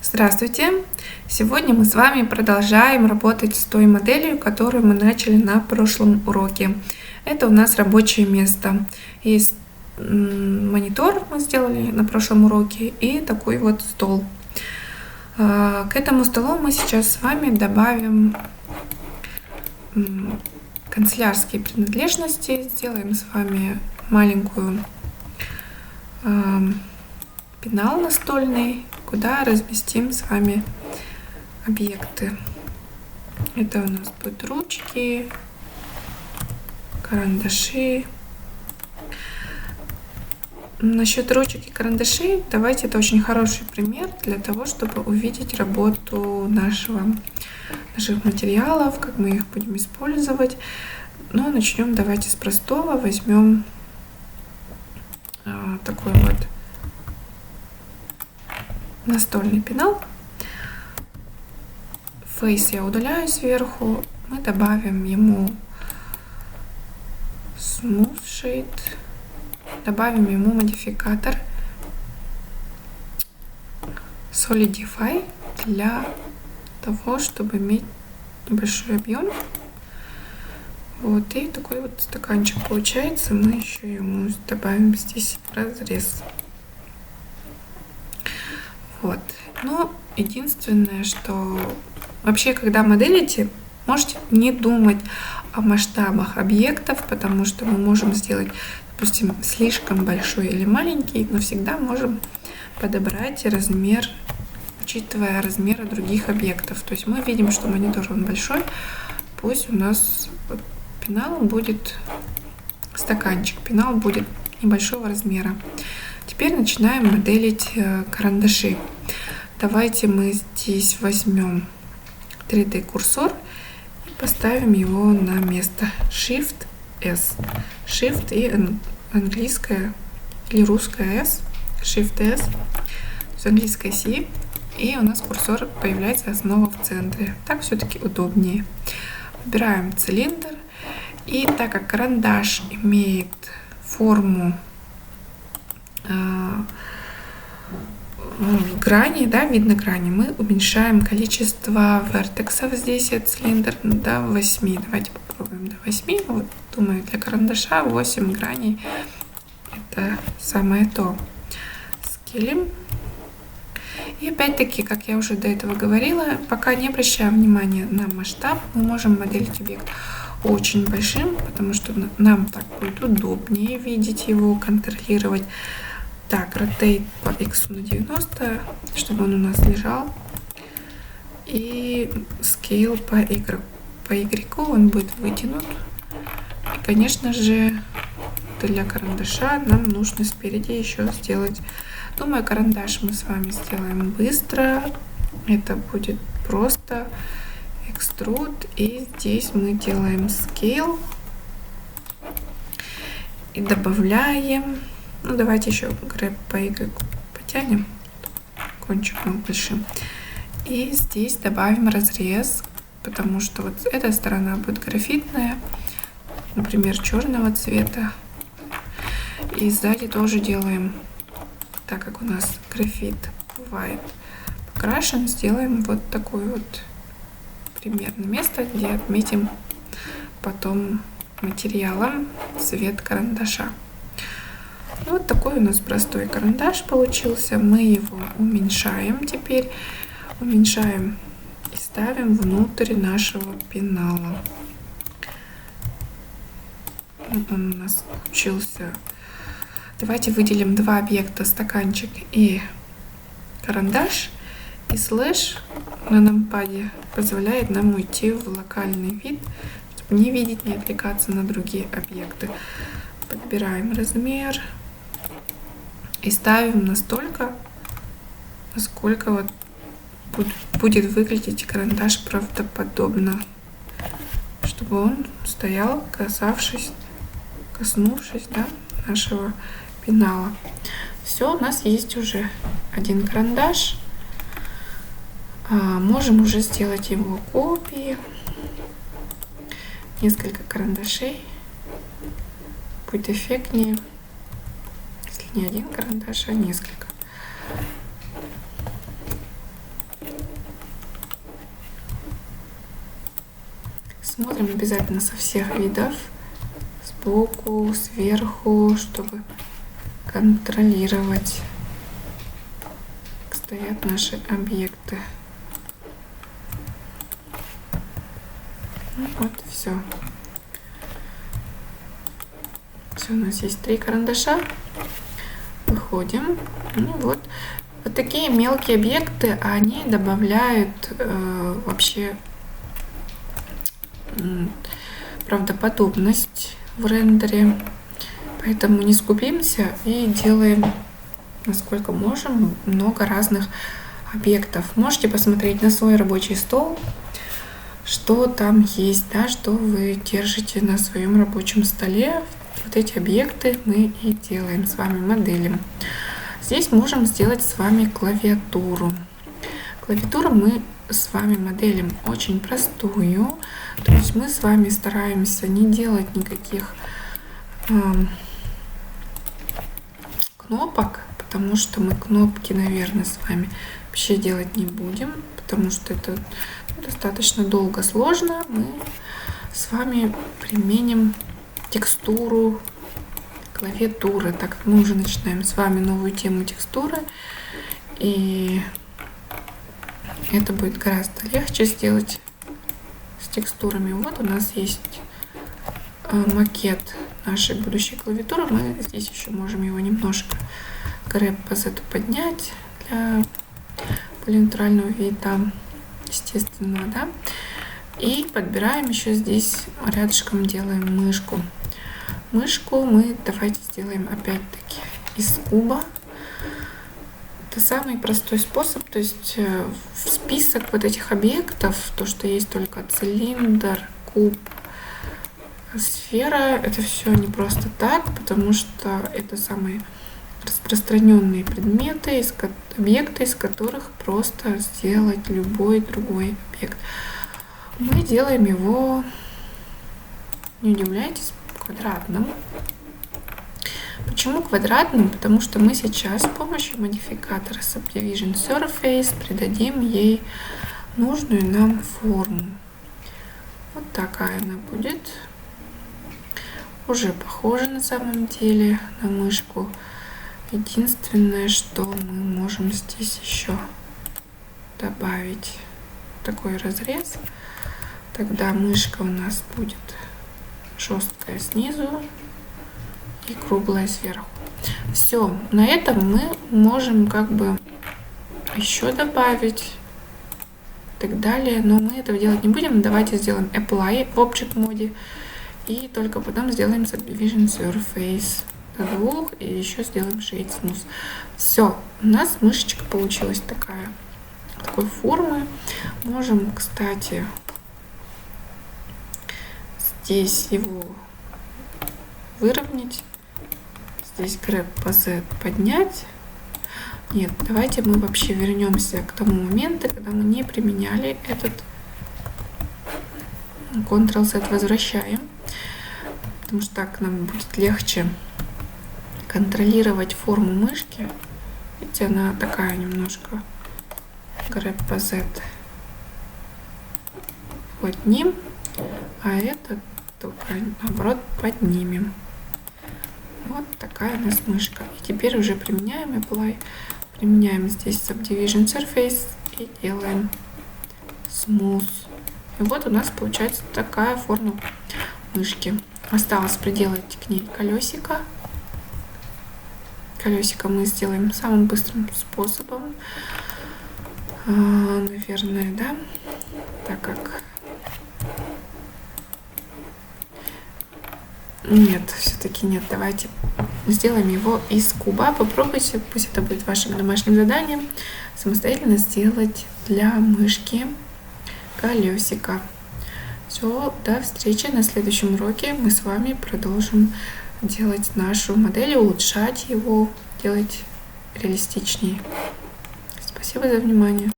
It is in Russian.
Здравствуйте! Сегодня мы с вами продолжаем работать с той моделью, которую мы начали на прошлом уроке. Это у нас рабочее место. Есть монитор, мы сделали на прошлом уроке, и такой вот стол. К этому столу мы сейчас с вами добавим канцелярские принадлежности. Сделаем с вами маленькую пенал настольный, куда разместим с вами объекты. Это у нас будут ручки, карандаши. Насчет ручек и карандашей, давайте, это очень хороший пример для того, чтобы увидеть работу наших материалов, как мы их будем использовать. Но начнем давайте с простого. Возьмем такой вот настольный пенал. Фейс я удаляю сверху. Мы добавим ему Smooth Shade. Добавим ему модификатор Solidify для того, чтобы иметь небольшой объем. Вот, и такой вот стаканчик получается. Мы еще ему добавим здесь разрез. Вот. Но единственное, что вообще, когда моделите, можете не думать о масштабах объектов, потому что мы можем сделать, допустим, слишком большой или маленький, но всегда можем подобрать размер, учитывая размеры других объектов. То есть мы видим, что монитор он большой, пусть у нас пенал будет стаканчик, пенал будет небольшого размера. Теперь начинаем моделить карандаши. Давайте мы здесь возьмем 3D курсор и поставим его на место Shift S. Shift и английская или русская S. Shift S с английской C. И у нас курсор появляется снова в центре. Так все-таки удобнее. Выбираем цилиндр. И так как карандаш имеет форму грани, да, видно грани, мы уменьшаем количество вертексов здесь от цилиндра до 8. Давайте попробуем до 8. Вот, думаю, для карандаша 8 граней это самое то. Скелим. И опять-таки, как я уже до этого говорила, пока не обращаем внимания на масштаб, мы можем моделить объект очень большим, потому что нам так будет удобнее видеть его, контролировать. Так, rotate по X на 90, чтобы он у нас лежал. И scale по Y он будет вытянут. И, конечно же, для карандаша нам нужно спереди еще сделать. Думаю, карандаш мы с вами сделаем быстро. Это будет просто экструд. И здесь мы делаем scale. И добавляем. Ну, давайте еще grep по Y потянем. Кончик был большим. И здесь добавим разрез, потому что вот эта сторона будет графитная, например, черного цвета. И сзади тоже делаем, так как у нас графит бывает покрашен, сделаем вот такое вот примерно место, где отметим потом материалом цвет карандаша. Вот такой у нас простой карандаш получился. Мы его уменьшаем теперь. Уменьшаем и ставим внутрь нашего пенала. Он у нас получился. Давайте выделим два объекта, стаканчик и карандаш. И слэш на нампаде позволяет нам уйти в локальный вид, чтобы не видеть, не отвлекаться на другие объекты. Подбираем размер. И ставим настолько, насколько вот будет выглядеть карандаш правдоподобно, чтобы он стоял, коснувшись, да, нашего пенала. Все, у нас есть уже один карандаш. Можем уже сделать его копии. Несколько карандашей. Будет эффектнее. Не один карандаш, а несколько. Смотрим обязательно со всех видов, сбоку, сверху, чтобы контролировать, как стоят наши объекты. Ну, вот все. Все, у нас есть 3 карандаша. Выходим. Ну, вот такие мелкие объекты, они добавляют вообще правдоподобность в рендере. Поэтому не скупимся и делаем, насколько можем, много разных объектов. Можете посмотреть на свой рабочий стол, что там есть, да, что вы держите на своем рабочем столе. Вот эти объекты мы и делаем с вами, моделим. Здесь можем сделать с вами клавиатуру. Клавиатуру мы с вами моделим очень простую. То есть мы с вами стараемся не делать никаких кнопок, потому что мы кнопки, наверное, с вами вообще делать не будем, потому что это достаточно долго, сложно. Мы с вами применим текстуру клавиатуры, так как мы уже начинаем с вами новую тему текстуры, и это будет гораздо легче сделать с текстурами. Вот у нас есть макет нашей будущей клавиатуры. Мы здесь еще можем его немножко грэб по сету поднять для более натурального вида, естественного, да. И подбираем еще здесь, рядышком делаем мышку. Мышку мы давайте сделаем опять-таки из куба. Это самый простой способ, то есть в список вот этих объектов, то, что есть только цилиндр, куб, сфера, это все не просто так, потому что это самые распространенные предметы, объекты, из которых просто сделать любой другой объект. Мы делаем его, не удивляйтесь, квадратным. Почему квадратным? Потому что мы сейчас с помощью модификатора Subdivision Surface придадим ей нужную нам форму. Вот такая она будет. Уже похожа на самом деле на мышку. Единственное, что мы можем здесь еще добавить такой разрез. Тогда мышка у нас будет жесткая снизу и круглая сверху. Все, на этом мы можем как бы еще добавить и так далее, но мы этого делать не будем. Давайте сделаем Apply в Object моде и только потом сделаем Subdivision Surface до 2 и еще сделаем Shade Smooth. Все, у нас мышечка получилась такой формы. Можем, кстати, здесь его выровнять. Здесь грэб по Z поднять. Нет, давайте мы вообще вернемся к тому моменту, когда мы не применяли этот Ctrl-Z, возвращаем, потому что так нам будет легче контролировать форму мышки. Видите, она такая немножко, грэб по Z поднимем, а это только наоборот поднимем. Вот такая у нас мышка. И теперь уже применяем Apply, применяем здесь Subdivision Surface и делаем Smooth. И вот у нас получается такая форма мышки. Осталось приделать к ней колесико. Колесико мы сделаем самым быстрым способом, наверное, да, так как нет, все-таки нет. Давайте сделаем его из куба. Попробуйте, пусть это будет вашим домашним заданием, самостоятельно сделать для мышки колесико. Все, до встречи на следующем уроке. Мы с вами продолжим делать нашу модель, улучшать его, делать реалистичнее. Спасибо за внимание.